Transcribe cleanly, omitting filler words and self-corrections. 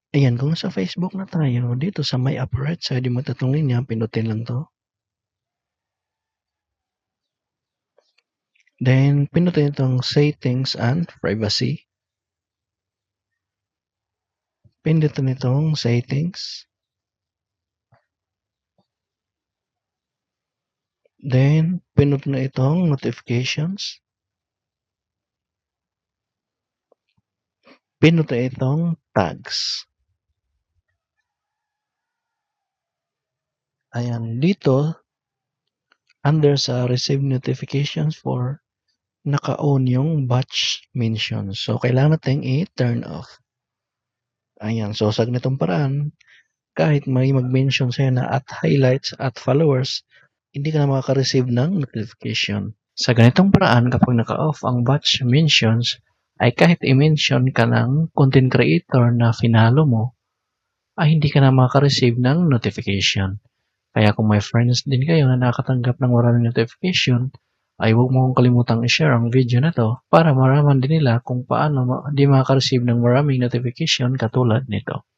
Ayan, kung sa Facebook na tayo, dito sa may upper right side, yung may tatlong linya, pindutin lang 'to. Then, pindutin itong Settings and Privacy. Pindutin itong Settings. Then, pindutin na itong Notifications. Pindutin itong Tags. Ayan, dito, under sa Receive Notifications for, naka-on yung batch mentions. So, kailangan natin i-turn off. Ayan, so sa ganitong paraan, kahit may mag-mention sa'yo na at highlights at followers, hindi ka na makaka-receive ng notification. Sa ganitong paraan, kapag naka-off ang batch mentions, ay kahit i-mention ka ng content creator na finalo mo, ay hindi ka na makaka-receive ng notification. Kaya kung may friends din kayo na nakatanggap ng maraming notification, ay huwag mo kong kalimutang i-share ang video na to para maraman din nila kung paano di makaka-receive ng maraming notification katulad nito.